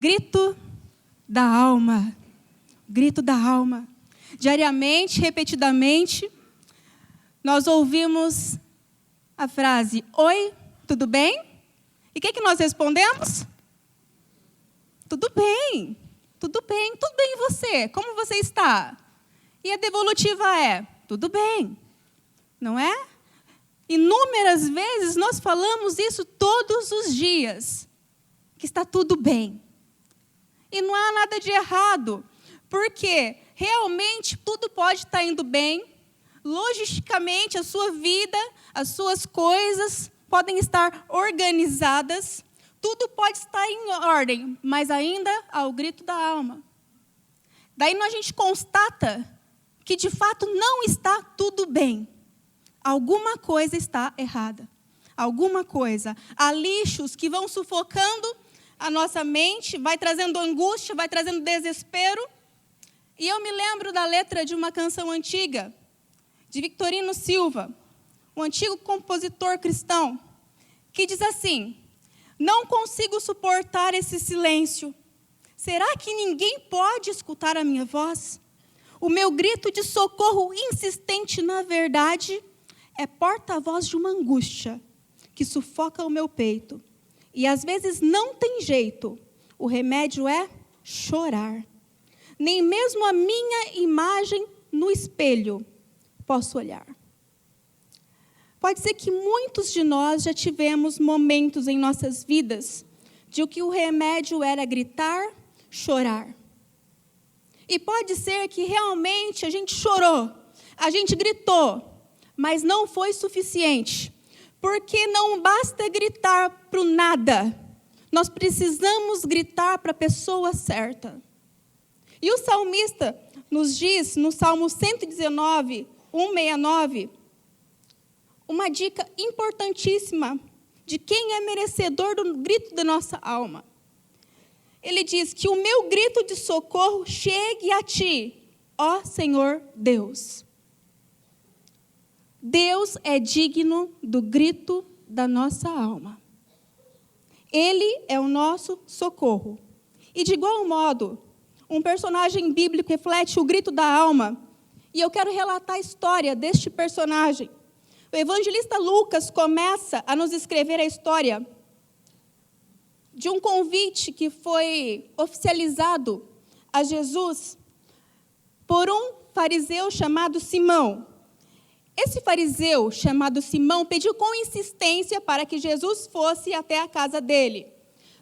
Grito da alma. Grito da alma. Diariamente, repetidamente, nós ouvimos a frase: oi, tudo bem? E o que nós respondemos? Tudo bem, tudo bem, tudo bem e você? Como você está? E a devolutiva é: tudo bem, não é? Inúmeras vezes nós falamos isso todos os dias, que está tudo bem. E não há nada de errado, porque realmente tudo pode estar indo bem, logisticamente a sua vida, as suas coisas podem estar organizadas, tudo pode estar em ordem, mas ainda há o grito da alma. Daí a gente constata que de fato não está tudo bem. Alguma coisa está errada. Alguma coisa. Há lixos que vão sufocando a nossa mente, vai trazendo angústia, vai trazendo desespero. E eu me lembro da letra de uma canção antiga, de Victorino Silva, um antigo compositor cristão, que diz assim: não consigo suportar esse silêncio. Será que ninguém pode escutar a minha voz? O meu grito de socorro insistente, na verdade, é porta-voz de uma angústia que sufoca o meu peito. E às vezes não tem jeito. O remédio é chorar. Nem mesmo a minha imagem no espelho posso olhar. Pode ser que muitos de nós já tivemos momentos em nossas vidas de que o remédio era gritar, chorar. E pode ser que realmente a gente chorou, a gente gritou, mas não foi suficiente. Porque não basta gritar para o nada. Nós precisamos gritar para a pessoa certa. E o salmista nos diz, no Salmo 119, 169, uma dica importantíssima de quem é merecedor do grito da nossa alma. Ele diz que o meu grito de socorro chegue a ti, ó Senhor Deus. Deus é digno do grito da nossa alma. Ele é o nosso socorro. E de igual modo, um personagem bíblico reflete o grito da alma. E eu quero relatar a história deste personagem. O evangelista Lucas começa a nos escrever a história de um convite que foi oficializado a Jesus por um fariseu chamado Simão. Esse fariseu, chamado Simão, pediu com insistência para que Jesus fosse até a casa dele.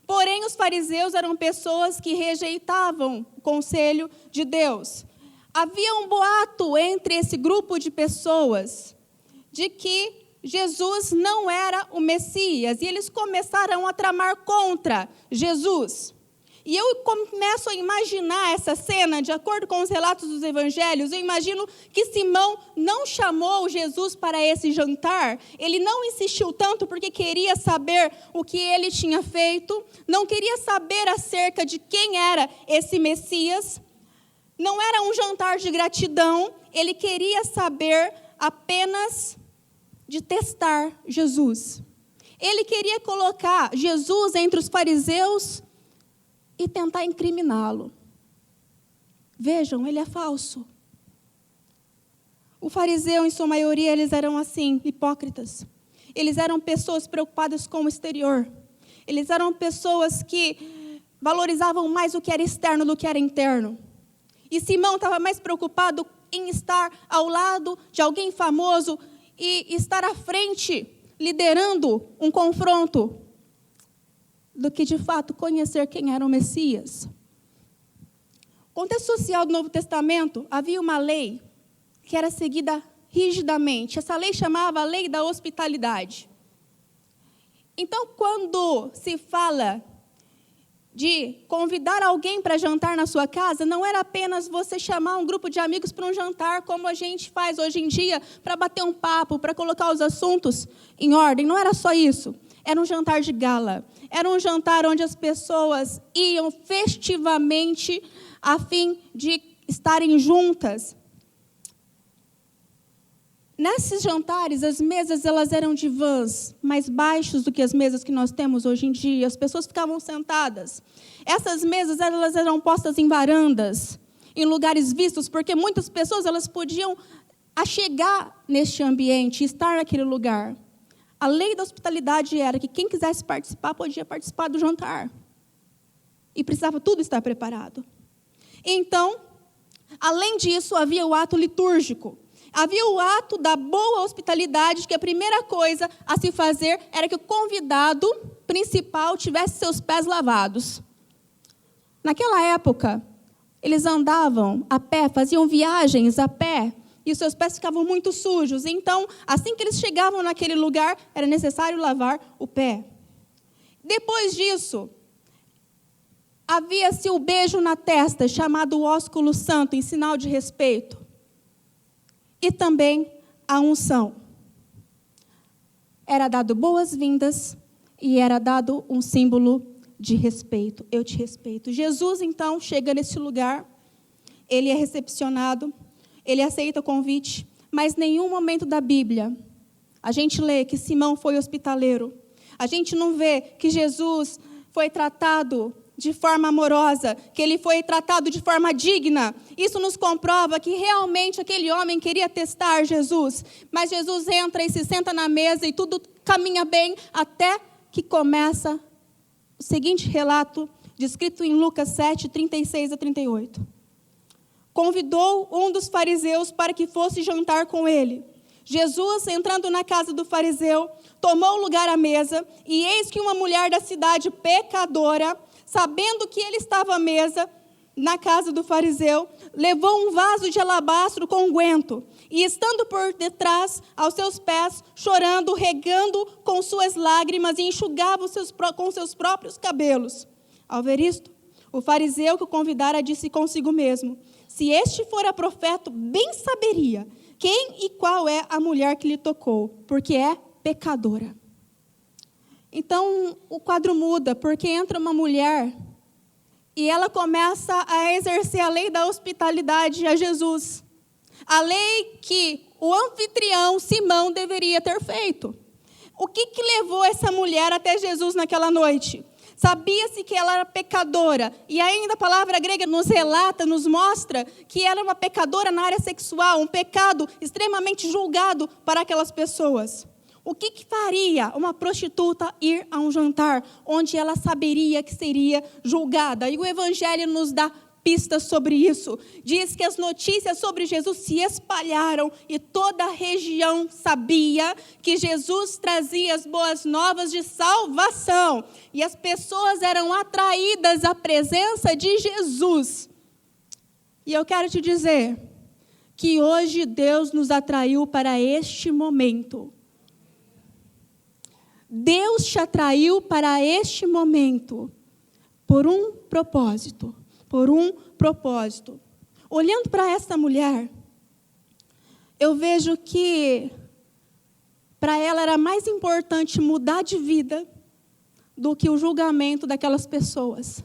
Porém, os fariseus eram pessoas que rejeitavam o conselho de Deus. Havia um boato entre esse grupo de pessoas de que Jesus não era o Messias. E eles começaram a tramar contra Jesus. E eu começo a imaginar essa cena, de acordo com os relatos dos evangelhos, eu imagino que Simão não chamou Jesus para esse jantar, ele não insistiu tanto porque queria saber o que ele tinha feito, não queria saber acerca de quem era esse Messias, não era um jantar de gratidão, ele queria saber apenas de testar Jesus. Ele queria colocar Jesus entre os fariseus e tentar incriminá-lo. Vejam, ele é falso. O fariseu, em sua maioria, eles eram assim, hipócritas. Eles eram pessoas preocupadas com o exterior. Eles eram pessoas que valorizavam mais o que era externo do que era interno. E Simão estava mais preocupado em estar ao lado de alguém famoso e estar à frente, liderando um confronto, do que, de fato, conhecer quem era o Messias. No contexto social do Novo Testamento, havia uma lei que era seguida rigidamente. Essa lei chamava a lei da hospitalidade. Então, quando se fala de convidar alguém para jantar na sua casa, não era apenas você chamar um grupo de amigos para um jantar, como a gente faz hoje em dia, para bater um papo, para colocar os assuntos em ordem. Não era só isso. Era um jantar de gala. Era um jantar onde as pessoas iam festivamente a fim de estarem juntas. Nesses jantares, as mesas elas eram de vãs, mais baixos do que as mesas que nós temos hoje em dia. As pessoas ficavam sentadas. Essas mesas elas eram postas em varandas, em lugares vistos, porque muitas pessoas elas podiam chegar neste ambiente, estar naquele lugar. A lei da hospitalidade era que quem quisesse participar, podia participar do jantar. E precisava tudo estar preparado. Então, além disso, havia o ato litúrgico. Havia o ato da boa hospitalidade, que a primeira coisa a se fazer era que o convidado principal tivesse seus pés lavados. Naquela época, eles andavam a pé, faziam viagens a pé, e os seus pés ficavam muito sujos. Então, assim que eles chegavam naquele lugar, era necessário lavar o pé. Depois disso, havia-se o beijo na testa, chamado ósculo santo, em sinal de respeito. E também a unção. Era dado boas-vindas e era dado um símbolo de respeito. Eu te respeito. Jesus, então, chega nesse lugar, ele é recepcionado, ele aceita o convite, mas em nenhum momento da Bíblia a gente lê que Simão foi hospitaleiro. A gente não vê que Jesus foi tratado de forma amorosa, que ele foi tratado de forma digna. Isso nos comprova que realmente aquele homem queria testar Jesus. Mas Jesus entra e se senta na mesa e tudo caminha bem até que começa o seguinte relato, descrito em Lucas 7, 36 a 38. Convidou um dos fariseus para que fosse jantar com ele. Jesus, entrando na casa do fariseu, tomou lugar à mesa, e eis que uma mulher da cidade pecadora, sabendo que ele estava à mesa na casa do fariseu, levou um vaso de alabastro com unguento, e estando por detrás, aos seus pés, chorando, regando com suas lágrimas, e enxugava com seus próprios cabelos. Ao ver isto, o fariseu que o convidara disse consigo mesmo: se este fora profeta, bem saberia quem e qual é a mulher que lhe tocou, porque é pecadora. Então, o quadro muda, porque entra uma mulher e ela começa a exercer a lei da hospitalidade a Jesus. A lei que o anfitrião Simão deveria ter feito. O que levou essa mulher até Jesus naquela noite? Sabia-se que ela era pecadora, e ainda a palavra grega nos relata, nos mostra que ela era uma pecadora na área sexual, um pecado extremamente julgado para aquelas pessoas. O que faria uma prostituta ir a um jantar onde ela saberia que seria julgada? E o Evangelho nos dá pistas sobre isso. Diz que as notícias sobre Jesus se espalharam e toda a região sabia que Jesus trazia as boas novas de salvação. E as pessoas eram atraídas à presença de Jesus. E eu quero te dizer que hoje Deus nos atraiu para este momento. Deus te atraiu para este momento por um propósito. Por um propósito. Olhando para essa mulher, eu vejo que para ela era mais importante mudar de vida do que o julgamento daquelas pessoas.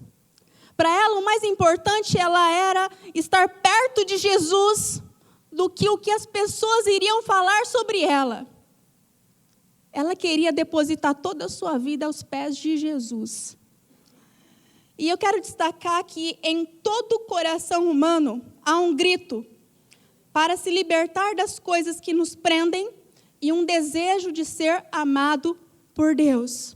Para ela, o mais importante ela era estar perto de Jesus do que o que as pessoas iriam falar sobre ela. Ela queria depositar toda a sua vida aos pés de Jesus. E eu quero destacar que em todo o coração humano há um grito para se libertar das coisas que nos prendem e um desejo de ser amado por Deus.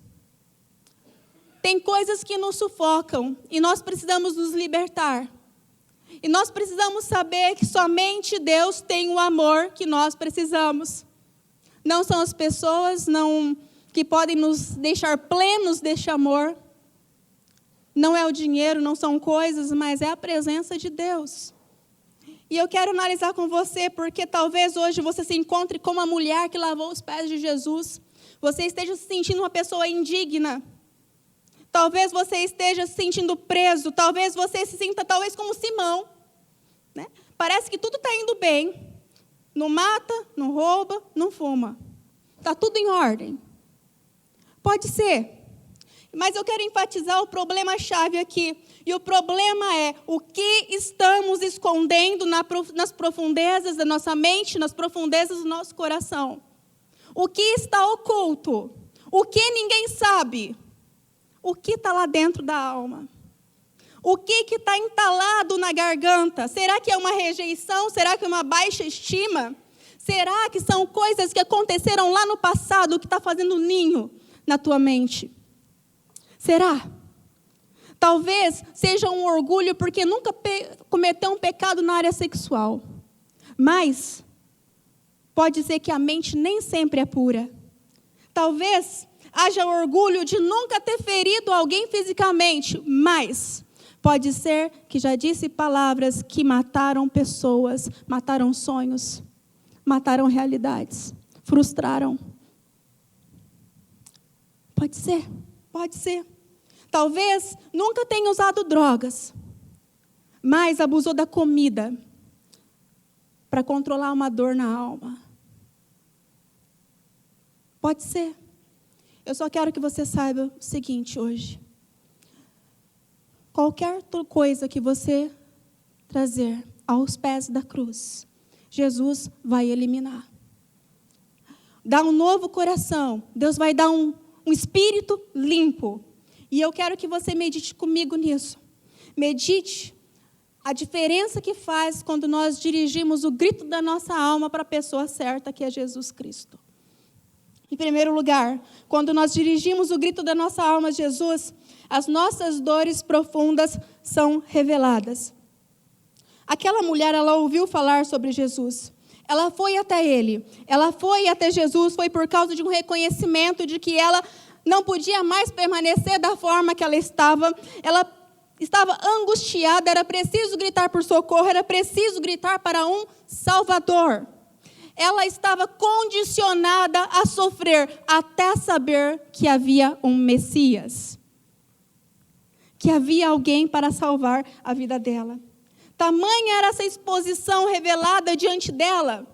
Tem coisas que nos sufocam e nós precisamos nos libertar. E nós precisamos saber que somente Deus tem o amor que nós precisamos. Não são as pessoas que podem nos deixar plenos deste amor. Não é o dinheiro, não são coisas, mas é a presença de Deus. E eu quero analisar com você, porque talvez hoje você se encontre como a mulher que lavou os pés de Jesus. Você esteja se sentindo uma pessoa indigna. Talvez você esteja se sentindo preso. Talvez você se sinta como Simão. Né? Parece que tudo está indo bem. Não mata, não rouba, não fuma. Está tudo em ordem. Pode ser. Mas eu quero enfatizar o problema-chave aqui. E o problema é o que estamos escondendo nas profundezas da nossa mente, nas profundezas do nosso coração. O que está oculto? O que ninguém sabe? O que está lá dentro da alma? O que está entalado na garganta? Será que é uma rejeição? Será que é uma baixa estima? Será que são coisas que aconteceram lá no passado que está fazendo ninho na tua mente? Será? Talvez seja um orgulho porque nunca cometeu um pecado na área sexual. Mas pode ser que a mente nem sempre é pura. Talvez haja orgulho de nunca ter ferido alguém fisicamente, mas pode ser que já disse palavras que mataram pessoas, mataram sonhos, mataram realidades, frustraram. Pode ser, pode ser. Talvez nunca tenha usado drogas, mas abusou da comida para controlar uma dor na alma. Pode ser. Eu só quero que você saiba o seguinte hoje. Qualquer coisa que você trazer aos pés da cruz, Jesus vai eliminar. Dá um novo coração. Deus vai dar um espírito limpo. E eu quero que você medite comigo nisso. Medite a diferença que faz quando nós dirigimos o grito da nossa alma para a pessoa certa, que é Jesus Cristo. Em primeiro lugar, quando nós dirigimos o grito da nossa alma a Jesus, as nossas dores profundas são reveladas. Aquela mulher, ela ouviu falar sobre Jesus. Ela foi até ele. Ela foi até Jesus, foi por causa de um reconhecimento de que ela não podia mais permanecer da forma que ela estava estava angustiada, era preciso gritar por socorro, era preciso gritar para um Salvador. Ela estava condicionada a sofrer até saber que havia um Messias, que havia alguém para salvar a vida dela. Tamanha era essa exposição revelada diante dela,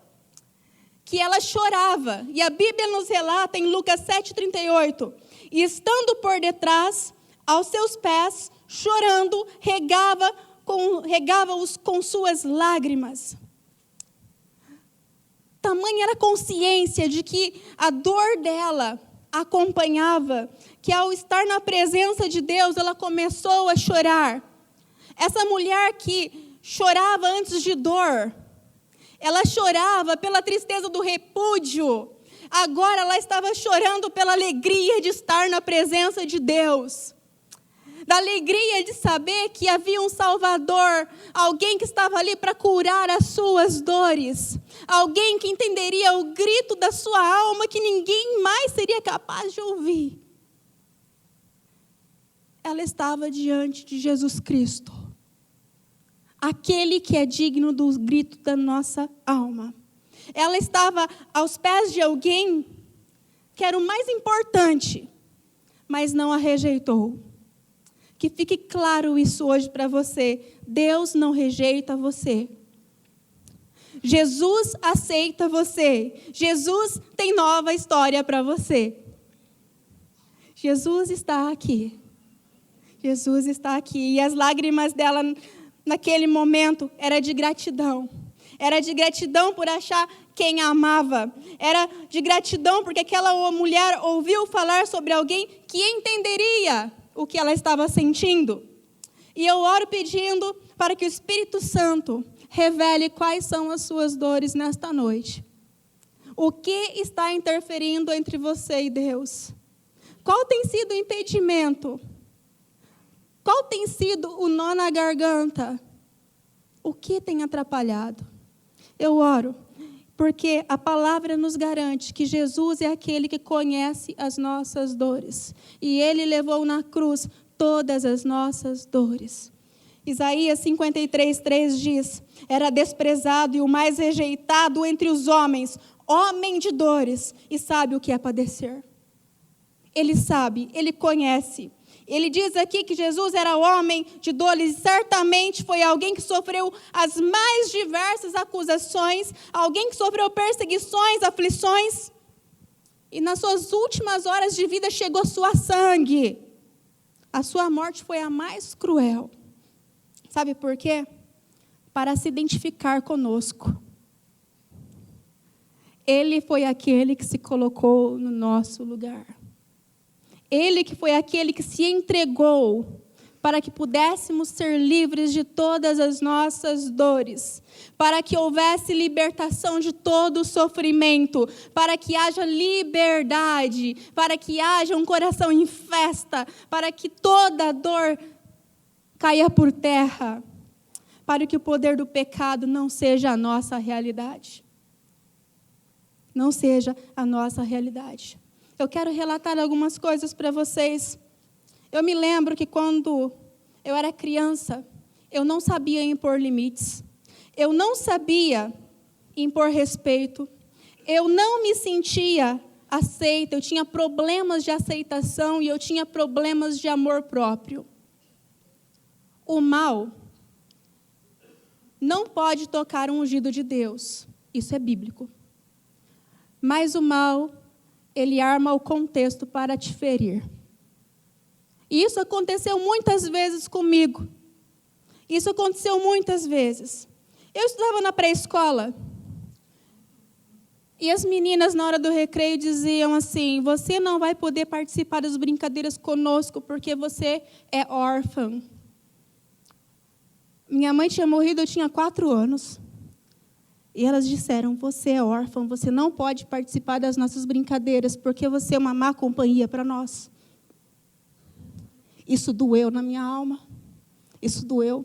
que ela chorava. E a Bíblia nos relata em Lucas 7,38, e estando por detrás, aos seus pés, chorando, regava-os com suas lágrimas. Tamanha era a consciência de que a dor dela acompanhava, que ao estar na presença de Deus, ela começou a chorar. Essa mulher que chorava antes de dor, ela chorava pela tristeza do repúdio. Agora ela estava chorando pela alegria de estar na presença de Deus. Da alegria de saber que havia um Salvador, alguém que estava ali para curar as suas dores, alguém que entenderia o grito da sua alma que ninguém mais seria capaz de ouvir. Ela estava diante de Jesus Cristo, aquele que é digno do grito da nossa alma. Ela estava aos pés de alguém que era o mais importante, mas não a rejeitou. Que fique claro isso hoje para você. Deus não rejeita você. Jesus aceita você. Jesus tem nova história para você. Jesus está aqui. Jesus está aqui. E as lágrimas dela naquele momento era de gratidão. Era de gratidão por achar quem a amava. Era de gratidão porque aquela mulher ouviu falar sobre alguém que entenderia o que ela estava sentindo. E eu oro pedindo para que o Espírito Santo revele quais são as suas dores nesta noite. O que está interferindo entre você e Deus? Qual tem sido o impedimento? Qual tem sido o nó na garganta? O que tem atrapalhado? Eu oro porque a palavra nos garante que Jesus é aquele que conhece as nossas dores. E Ele levou na cruz todas as nossas dores. Isaías 53:3 diz: era desprezado e o mais rejeitado entre os homens, homem de dores, e sabe o que é padecer. Ele sabe, Ele conhece. Ele diz aqui que Jesus era homem de dores e certamente foi alguém que sofreu as mais diversas acusações, alguém que sofreu perseguições, aflições, e nas suas últimas horas de vida chegou suar sangue. A sua morte foi a mais cruel. Sabe por quê? Para se identificar conosco. Ele foi aquele que se colocou no nosso lugar. Ele que foi aquele que se entregou para que pudéssemos ser livres de todas as nossas dores, para que houvesse libertação de todo o sofrimento, para que haja liberdade, para que haja um coração em festa, para que toda dor caia por terra, para que o poder do pecado não seja a nossa realidade. Não seja a nossa realidade. Eu quero relatar algumas coisas para vocês. Eu me lembro que quando eu era criança, eu não sabia impor limites. Eu não sabia impor respeito. Eu não me sentia aceita. Eu tinha problemas de aceitação e eu tinha problemas de amor próprio. O mal não pode tocar um ungido de Deus. Isso é bíblico. Mas o mal, ele arma o contexto para te ferir. E isso aconteceu muitas vezes comigo. Isso aconteceu muitas vezes. Eu estudava na pré-escola. E as meninas, na hora do recreio, diziam assim: você não vai poder participar das brincadeiras conosco porque você é órfã. Minha mãe tinha morrido, eu tinha 4 anos. E elas disseram: você é órfã, você não pode participar das nossas brincadeiras porque você é uma má companhia para nós. Isso doeu na minha alma. Isso doeu.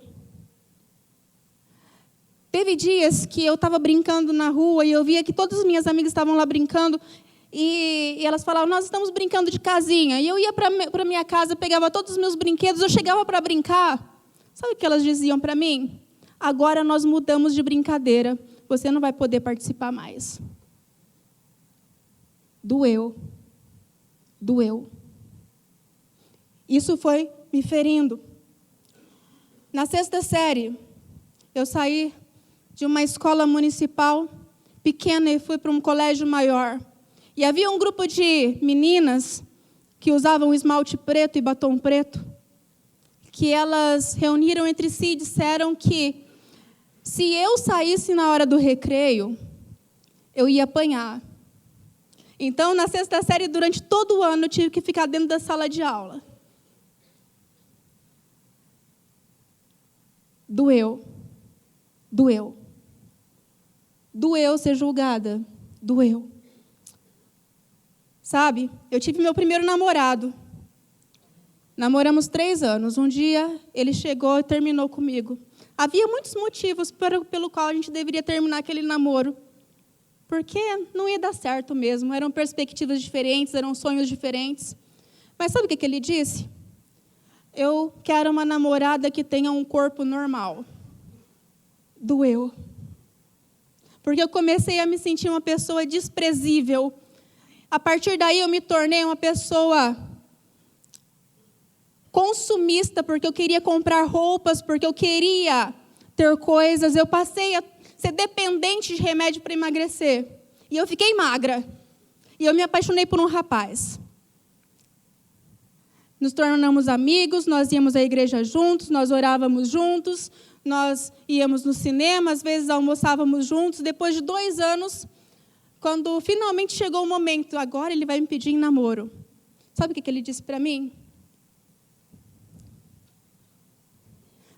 Teve dias que eu estava brincando na rua e eu via que todas as minhas amigas estavam lá brincando e elas falavam: nós estamos brincando de casinha. E eu ia para minha casa, pegava todos os meus brinquedos, eu chegava para brincar. Sabe o que elas diziam para mim? Agora nós mudamos de brincadeira. Você não vai poder participar mais. Doeu. Doeu. Isso foi me ferindo. Na 6ª série, eu saí de uma escola municipal pequena e fui para um colégio maior. E havia um grupo de meninas que usavam esmalte preto e batom preto, que elas reuniram entre si e disseram que se eu saísse na hora do recreio, eu ia apanhar. Então, na 6ª série, durante todo o ano, eu tive que ficar dentro da sala de aula. Doeu. Doeu. Doeu ser julgada. Doeu. Sabe, eu tive meu primeiro namorado. Namoramos 3 anos. Um dia, ele chegou e terminou comigo. Havia muitos motivos pelo qual a gente deveria terminar aquele namoro. Porque não ia dar certo mesmo. Eram perspectivas diferentes, eram sonhos diferentes. Mas sabe o que ele disse? Eu quero uma namorada que tenha um corpo normal. Doeu. Porque eu comecei a me sentir uma pessoa desprezível. A partir daí eu me tornei uma pessoa consumista, porque eu queria comprar roupas, porque eu queria ter coisas. Eu passei a ser dependente de remédio para emagrecer. E eu fiquei magra. E eu me apaixonei por um rapaz. Nos tornamos amigos, nós íamos à igreja juntos, nós orávamos juntos, nós íamos no cinema, às vezes almoçávamos juntos. Depois de 2 anos, quando finalmente chegou o momento, agora ele vai me pedir em namoro. Sabe o que ele disse para mim?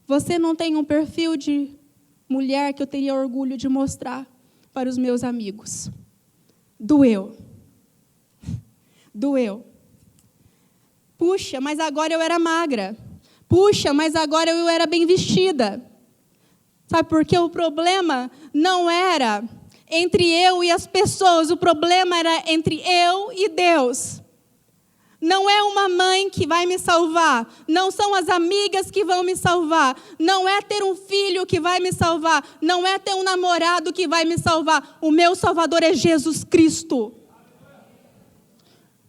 Você não tem um perfil de mulher que eu teria orgulho de mostrar para os meus amigos. Doeu. Doeu. Puxa, mas agora eu era magra. Puxa, mas agora eu era bem vestida. Sabe por quê? O problema não era entre eu e as pessoas, o problema era entre eu e Deus. Não é uma mãe que vai me salvar, não são as amigas que vão me salvar, não é ter um filho que vai me salvar, não é ter um namorado que vai me salvar. O meu Salvador é Jesus Cristo.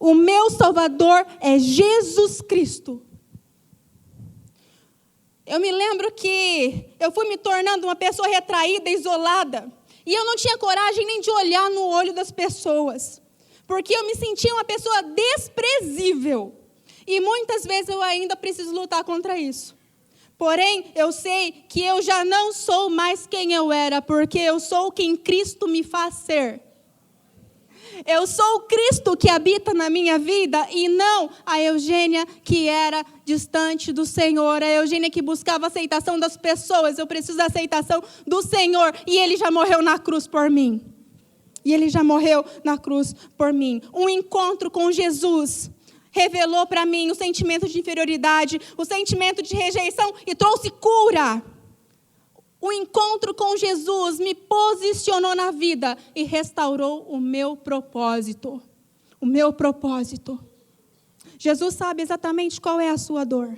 O meu Salvador é Jesus Cristo. Eu me lembro que eu fui me tornando uma pessoa retraída, isolada. E eu não tinha coragem nem de olhar no olho das pessoas. Porque eu me sentia uma pessoa desprezível. E muitas vezes eu ainda preciso lutar contra isso. Porém, eu sei que eu já não sou mais quem eu era, porque eu sou quem Cristo me faz ser. Eu sou o Cristo que habita na minha vida e não a Eugênia que era distante do Senhor, a Eugênia que buscava a aceitação das pessoas. Eu preciso da aceitação do Senhor e Ele já morreu na cruz por mim. E Ele já morreu na cruz por mim. Um encontro com Jesus revelou para mim o sentimento de inferioridade, o sentimento de rejeição e trouxe cura. O encontro com Jesus me posicionou na vida e restaurou o meu propósito. O meu propósito. Jesus sabe exatamente qual é a sua dor.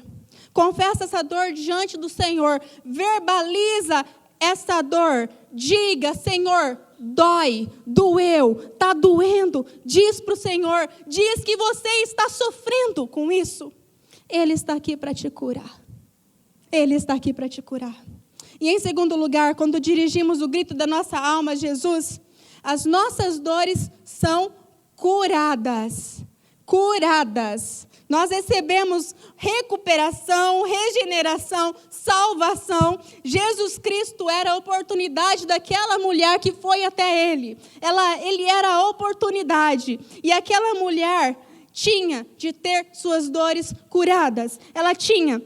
Confessa essa dor diante do Senhor. Verbaliza essa dor. Diga, Senhor, dói, doeu, está doendo. Diz para o Senhor, diz que você está sofrendo com isso. Ele está aqui para te curar. Ele está aqui para te curar. E em segundo lugar, quando dirigimos o grito da nossa alma a Jesus, as nossas dores são curadas. Curadas. Nós recebemos recuperação, regeneração, salvação. Jesus Cristo era a oportunidade daquela mulher que foi até Ele. Ele era a oportunidade. E aquela mulher tinha de ter suas dores curadas. Ela tinha.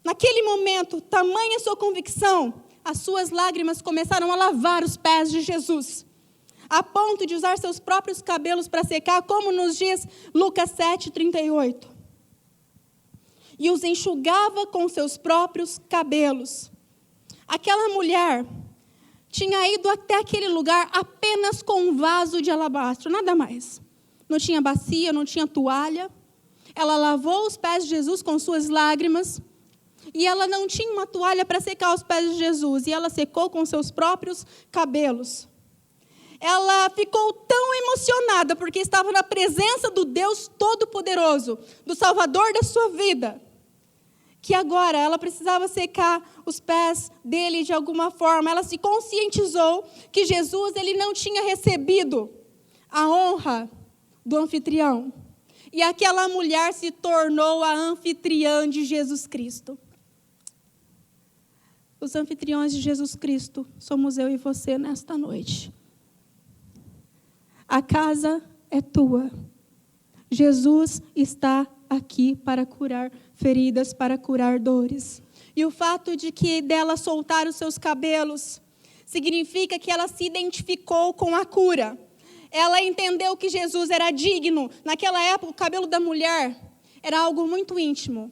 Naquele momento, tamanha sua convicção, as suas lágrimas começaram a lavar os pés de Jesus, a ponto de usar seus próprios cabelos para secar, como nos diz Lucas 7:38. E os enxugava com seus próprios cabelos. Aquela mulher tinha ido até aquele lugar apenas com um vaso de alabastro, nada mais. Não tinha bacia, não tinha toalha. Ela lavou os pés de Jesus com suas lágrimas. E ela não tinha uma toalha para secar os pés de Jesus. E ela secou com seus próprios cabelos. Ela ficou tão emocionada porque estava na presença do Deus Todo-Poderoso, do Salvador da sua vida, que agora ela precisava secar os pés dele de alguma forma. Ela se conscientizou que Jesus ele não tinha recebido a honra do anfitrião. E aquela mulher se tornou a anfitriã de Jesus Cristo. Os anfitriões de Jesus Cristo somos eu e você nesta noite. A casa é tua. Jesus está aqui para curar feridas, para curar dores. E o fato de que dela soltar os seus cabelos significa que ela se identificou com a cura. Ela entendeu que Jesus era digno. Naquela época, o cabelo da mulher era algo muito íntimo.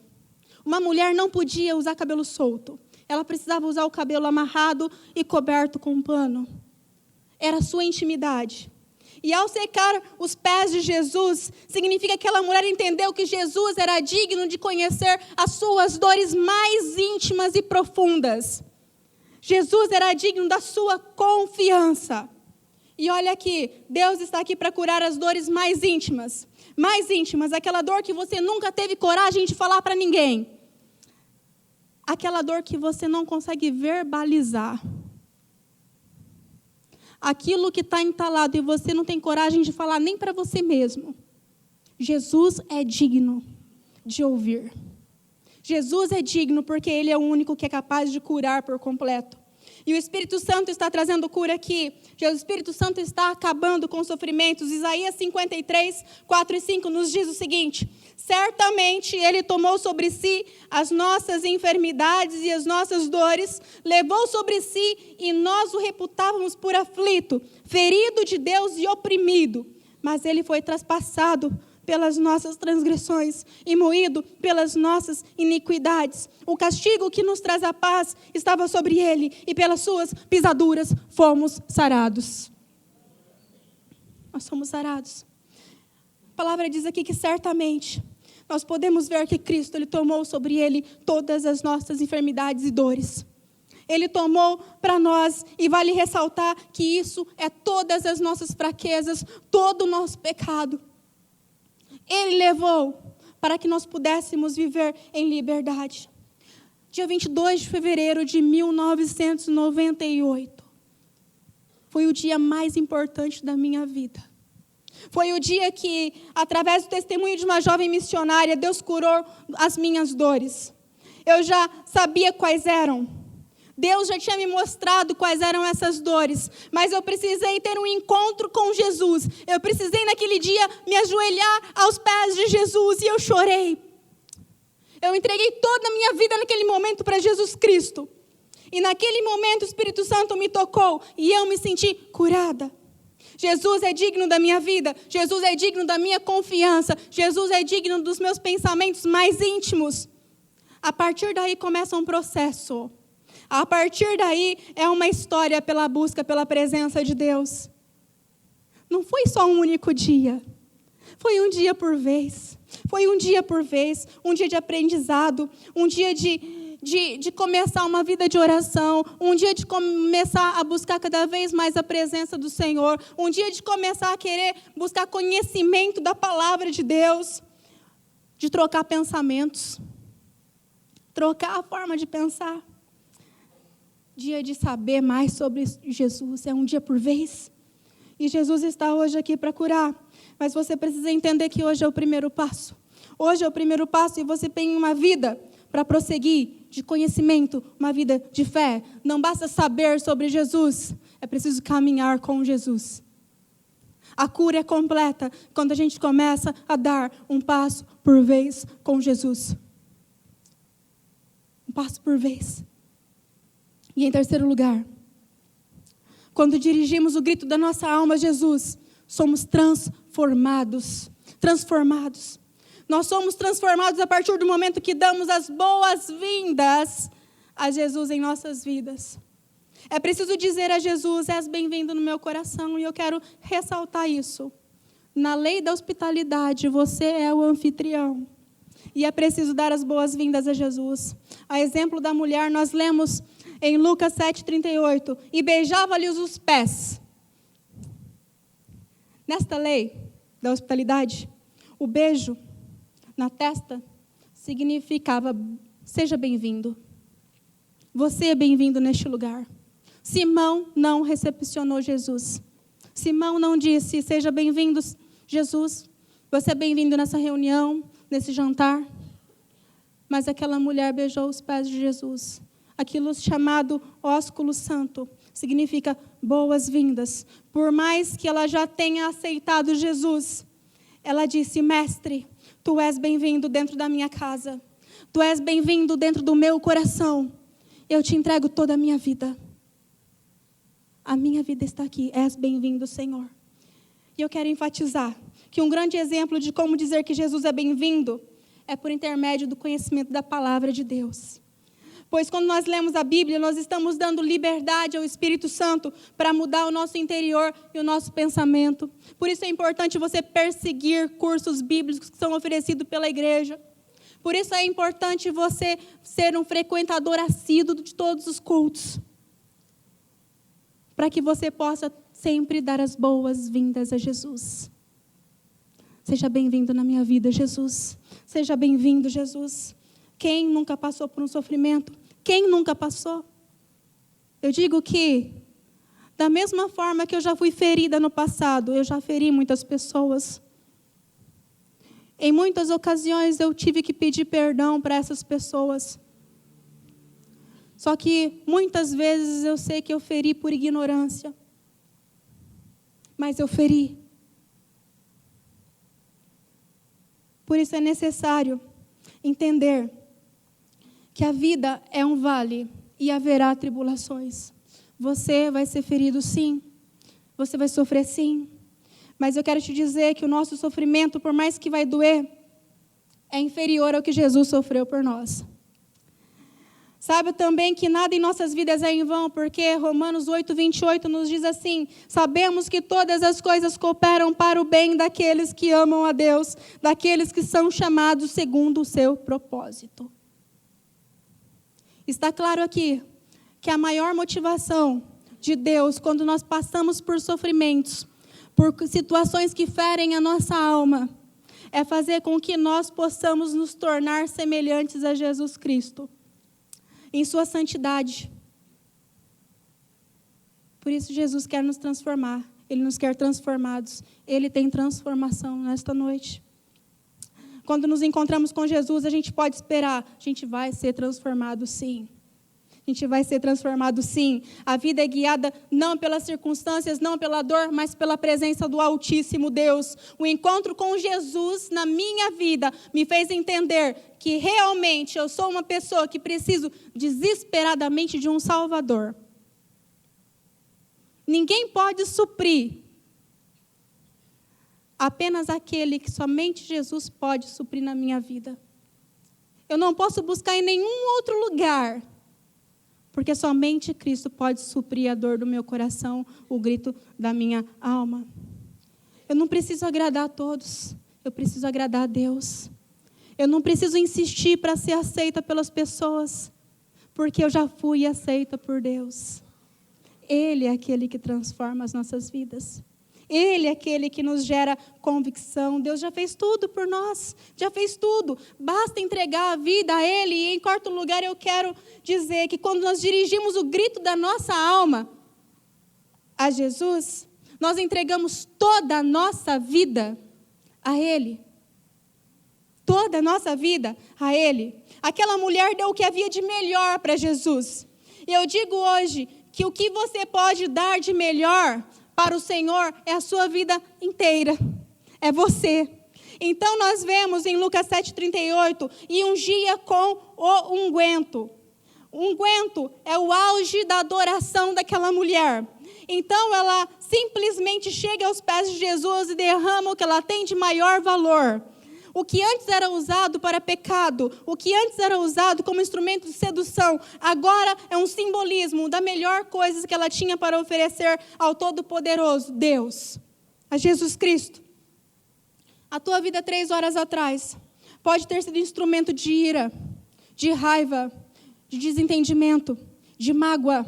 Uma mulher não podia usar cabelo solto. Ela precisava usar o cabelo amarrado e coberto com um pano. Era a sua intimidade. E ao secar os pés de Jesus, significa que aquela mulher entendeu que Jesus era digno de conhecer as suas dores mais íntimas e profundas. Jesus era digno da sua confiança. E olha aqui, Deus está aqui para curar as dores mais íntimas. Mais íntimas, aquela dor que você nunca teve coragem de falar para ninguém. Aquela dor que você não consegue verbalizar. Aquilo que está entalado e você não tem coragem de falar nem para você mesmo. Jesus é digno de ouvir. Jesus é digno porque Ele é o único que é capaz de curar por completo. E o Espírito Santo está trazendo cura aqui. O Espírito Santo está acabando com os sofrimentos. Isaías 53, 4 e 5 nos diz o seguinte: certamente Ele tomou sobre si as nossas enfermidades e as nossas dores, levou sobre si e nós o reputávamos por aflito, ferido de Deus e oprimido. Mas Ele foi traspassado pelas nossas transgressões e moído pelas nossas iniquidades. O castigo que nos traz a paz estava sobre Ele e pelas suas pisaduras fomos sarados. Nós somos sarados. A palavra diz aqui que certamente nós podemos ver que Cristo Ele tomou sobre Ele todas as nossas enfermidades e dores. Ele tomou para nós, e vale ressaltar que isso é todas as nossas fraquezas, todo o nosso pecado. Ele levou para que nós pudéssemos viver em liberdade. Dia 22 de fevereiro de 1998 foi o dia mais importante da minha vida. Foi o dia que, através do testemunho de uma jovem missionária, Deus curou as minhas dores. eu já sabia quais eram. Deus já tinha me mostrado quais eram essas dores, mas eu precisei ter um encontro com Jesus. Eu precisei naquele dia me ajoelhar aos pés de Jesus e eu chorei. Eu entreguei toda a minha vida naquele momento para Jesus Cristo. E naquele momento o Espírito Santo me tocou e eu me senti curada. Jesus é digno da minha vida, Jesus é digno da minha confiança, Jesus é digno dos meus pensamentos mais íntimos. A partir daí começa um processo. A partir daí é uma história pela busca, pela presença de Deus. Não foi só um único dia. Foi um dia por vez. Foi um dia por vez. Um dia de aprendizado. Um dia de começar uma vida de oração. Um dia de começar a buscar cada vez mais a presença do Senhor. Um dia de começar a querer buscar conhecimento da palavra de Deus. De trocar pensamentos. Trocar a forma de pensar. Dia de saber mais sobre Jesus. É um dia por vez. E Jesus está hoje aqui para curar. Mas você precisa entender que hoje é o primeiro passo. Hoje é o primeiro passo e você tem uma vida para prosseguir de conhecimento, uma vida de fé. Não basta saber sobre Jesus. É preciso caminhar com Jesus. A cura é completa quando a gente começa a dar um passo por vez com Jesus. Um passo por vez. E em terceiro lugar, quando dirigimos o grito da nossa alma a Jesus, somos transformados. Transformados. Nós somos transformados a partir do momento que damos as boas-vindas a Jesus em nossas vidas. É preciso dizer a Jesus, és bem-vindo no meu coração, e eu quero ressaltar isso. Na lei da hospitalidade, você é o anfitrião. E é preciso dar as boas-vindas a Jesus. A exemplo da mulher, nós lemos em Lucas 7,38, e beijava-lhes os pés. Nesta lei da hospitalidade, o beijo na testa significava, seja bem-vindo. Você é bem-vindo neste lugar. Simão não recepcionou Jesus. Simão não disse, seja bem-vindo, Jesus. Você é bem-vindo nessa reunião, nesse jantar. Mas aquela mulher beijou os pés de Jesus. Aquilo chamado ósculo santo significa boas-vindas. Por mais que ela já tenha aceitado Jesus, ela disse, mestre, tu és bem-vindo dentro da minha casa. Tu és bem-vindo dentro do meu coração. Eu te entrego toda a minha vida. A minha vida está aqui. És bem-vindo, Senhor. E eu quero enfatizar que um grande exemplo de como dizer que Jesus é bem-vindo é por intermédio do conhecimento da palavra de Deus. Pois quando nós lemos a Bíblia, nós estamos dando liberdade ao Espírito Santo para mudar o nosso interior e o nosso pensamento. Por isso é importante você perseguir cursos bíblicos que são oferecidos pela igreja. Por isso é importante você ser um frequentador assíduo de todos os cultos. Para que você possa sempre dar as boas-vindas a Jesus. Seja bem-vindo na minha vida, Jesus. Seja bem-vindo, Jesus. Quem nunca passou por um sofrimento? Quem nunca passou? Eu digo que, da mesma forma que eu já fui ferida no passado, eu já feri muitas pessoas. Em muitas ocasiões eu tive que pedir perdão para essas pessoas. Só que muitas vezes eu sei que eu feri por ignorância. Mas eu feri. Por isso é necessário entender que a vida é um vale e haverá tribulações. Você vai ser ferido sim, você vai sofrer sim, mas eu quero te dizer que o nosso sofrimento, por mais que vai doer, é inferior ao que Jesus sofreu por nós. Sabe também que nada em nossas vidas é em vão, porque Romanos 8:28 nos diz assim, sabemos que todas as coisas cooperam para o bem daqueles que amam a Deus, daqueles que são chamados segundo o seu propósito. Está claro aqui que a maior motivação de Deus, quando nós passamos por sofrimentos, por situações que ferem a nossa alma, é fazer com que nós possamos nos tornar semelhantes a Jesus Cristo, em sua santidade. Por isso Jesus quer nos transformar, Ele nos quer transformados, Ele tem transformação nesta noite. Quando nos encontramos com Jesus, a gente pode esperar. A gente vai ser transformado, sim. A gente vai ser transformado, sim. A vida é guiada não pelas circunstâncias, não pela dor, mas pela presença do Altíssimo Deus. O encontro com Jesus na minha vida me fez entender que realmente eu sou uma pessoa que preciso desesperadamente de um Salvador. Ninguém pode suprir. Apenas aquele que somente Jesus pode suprir na minha vida. Eu não posso buscar em nenhum outro lugar, porque somente Cristo pode suprir a dor do meu coração, o grito da minha alma. Eu não preciso agradar a todos, eu preciso agradar a Deus. Eu não preciso insistir para ser aceita pelas pessoas, porque eu já fui aceita por Deus. Ele é aquele que transforma as nossas vidas. Ele é aquele que nos gera convicção. Deus já fez tudo por nós, já fez tudo. Basta entregar a vida a Ele. E em quarto lugar eu quero dizer que quando nós dirigimos o grito da nossa alma a Jesus, nós entregamos toda a nossa vida a Ele. Toda a nossa vida a Ele. Aquela mulher deu o que havia de melhor para Jesus. E eu digo hoje que o que você pode dar de melhor para o Senhor é a sua vida inteira, é você. Então nós vemos em Lucas 7,38, e ungia com o unguento. O unguento é o auge da adoração daquela mulher. Então ela simplesmente chega aos pés de Jesus e derrama o que ela tem de maior valor. O que antes era usado para pecado, o que antes era usado como instrumento de sedução, agora é um simbolismo da melhor coisa que ela tinha para oferecer ao Todo-Poderoso, Deus, a Jesus Cristo. A tua vida 3 horas atrás pode ter sido instrumento de ira, de raiva, de desentendimento, de mágoa.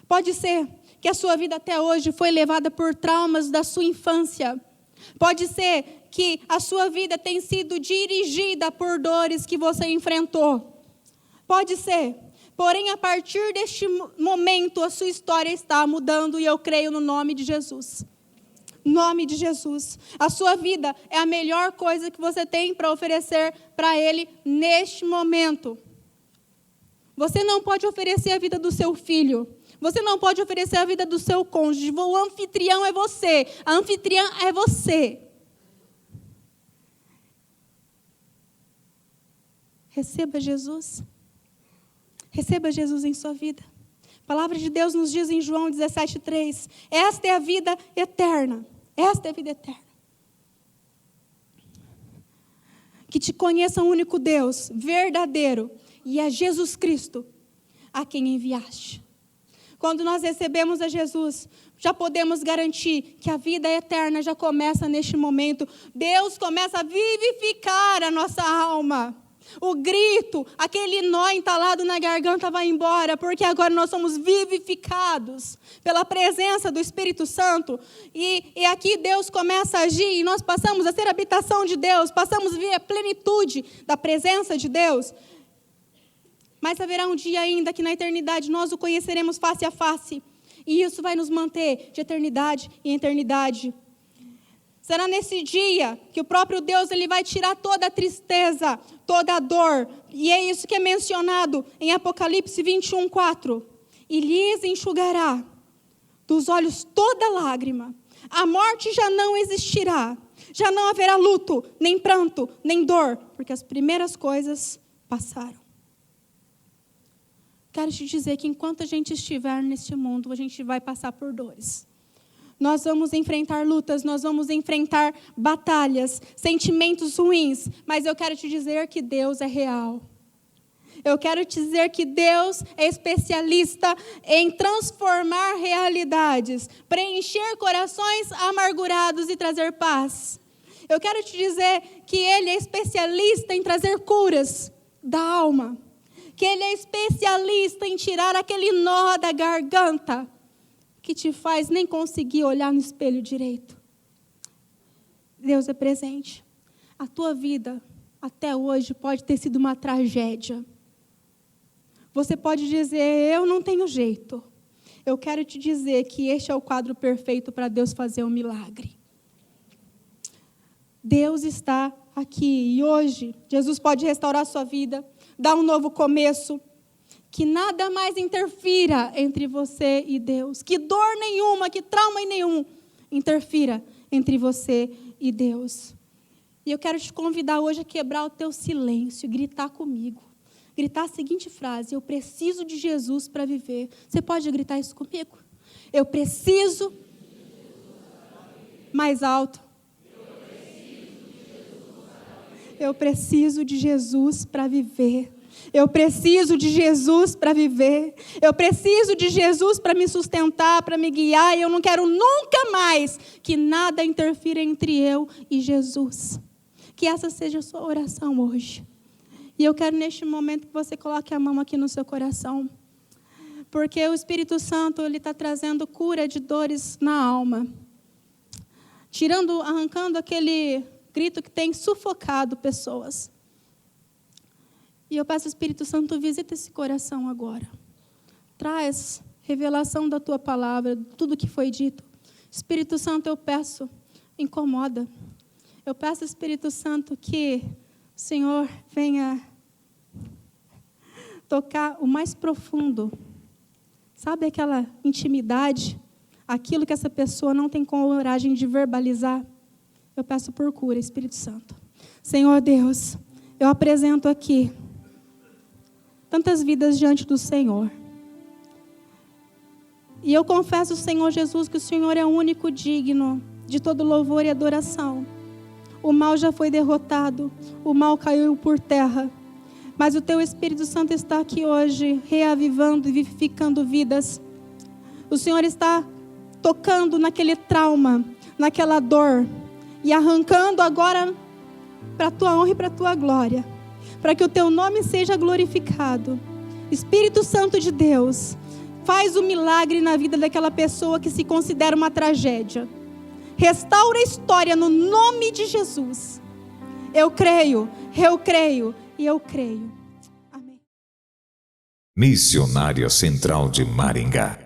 Pode ser que a sua vida até hoje foi levada por traumas da sua infância. Pode ser que a sua vida tem sido dirigida por dores que você enfrentou. Pode ser. Porém, a partir deste momento, a sua história está mudando e eu creio no nome de Jesus. Nome de Jesus. A sua vida é a melhor coisa que você tem para oferecer para Ele neste momento. Você não pode oferecer a vida do seu filho. Você não pode oferecer a vida do seu cônjuge. O anfitrião é você. A anfitriã é você. Receba Jesus. Receba Jesus em sua vida. A palavra de Deus nos diz em João 17,3. Esta é a vida eterna. Esta é a vida eterna. Que te conheça o único Deus, verdadeiro, e a Jesus Cristo, a quem enviaste. Quando nós recebemos a Jesus, já podemos garantir que a vida eterna já começa neste momento. Deus começa a vivificar a nossa alma. O grito, aquele nó entalado na garganta vai embora, porque agora nós somos vivificados pela presença do Espírito Santo. E aqui Deus começa a agir e nós passamos a ser habitação de Deus, passamos a ver a plenitude da presença de Deus. Mas haverá um dia ainda que na eternidade nós o conheceremos face a face. E isso vai nos manter de eternidade em eternidade. Será nesse dia que o próprio Deus ele vai tirar toda a tristeza, toda a dor. E é isso que é mencionado em Apocalipse 21:4. E lhes enxugará dos olhos toda lágrima. A morte já não existirá. Já não haverá luto, nem pranto, nem dor. Porque as primeiras coisas passaram. Quero te dizer que enquanto a gente estiver neste mundo, a gente vai passar por dores. Nós vamos enfrentar lutas, nós vamos enfrentar batalhas, sentimentos ruins. Mas eu quero te dizer que Deus é real. Eu quero te dizer que Deus é especialista em transformar realidades, preencher corações amargurados e trazer paz. Eu quero te dizer que Ele é especialista em trazer curas da alma. Que Ele é especialista em tirar aquele nó da garganta que te faz nem conseguir olhar no espelho direito. Deus é presente. A tua vida, até hoje, pode ter sido uma tragédia. Você pode dizer, eu não tenho jeito. Eu quero te dizer que este é o quadro perfeito para Deus fazer um milagre. Deus está aqui e hoje, Jesus pode restaurar a sua vida, dar um novo começo, que nada mais interfira entre você e Deus, que dor nenhuma, que trauma nenhum interfira entre você e Deus. E eu quero te convidar hoje a quebrar o teu silêncio, gritar comigo. Gritar a seguinte frase: eu preciso de Jesus para viver. Você pode gritar isso comigo? Eu preciso. Mais alto. Eu preciso de Jesus para viver. Eu preciso de Jesus para viver. Eu preciso de Jesus para me sustentar, para me guiar. E eu não quero nunca mais que nada interfira entre eu e Jesus. Que essa seja a sua oração hoje. E eu quero neste momento que você coloque a mão aqui no seu coração. Porque o Espírito Santo ele está trazendo cura de dores na alma. Arrancando aquele grito que tem sufocado pessoas. E eu peço, Espírito Santo, visita esse coração agora. Traz revelação da tua palavra, tudo que foi dito. Espírito Santo, eu peço, incomoda. Eu peço, Espírito Santo, que o Senhor venha tocar o mais profundo. Sabe aquela intimidade? Aquilo que essa pessoa não tem coragem de verbalizar. Eu peço por cura, Espírito Santo. Senhor Deus, eu apresento aqui tantas vidas diante do Senhor. E eu confesso, Senhor Jesus, que o Senhor é o único digno de todo louvor e adoração. O mal já foi derrotado, o mal caiu por terra. Mas o Teu Espírito Santo está aqui hoje, reavivando e vivificando vidas. O Senhor está tocando naquele trauma, naquela dor, e arrancando agora para a Tua honra e para a Tua glória, para que o Teu nome seja glorificado. Espírito Santo de Deus, faz o milagre na vida daquela pessoa que se considera uma tragédia. Restaura a história no nome de Jesus. Eu creio e eu creio. Amém. Missionária Central de Maringá.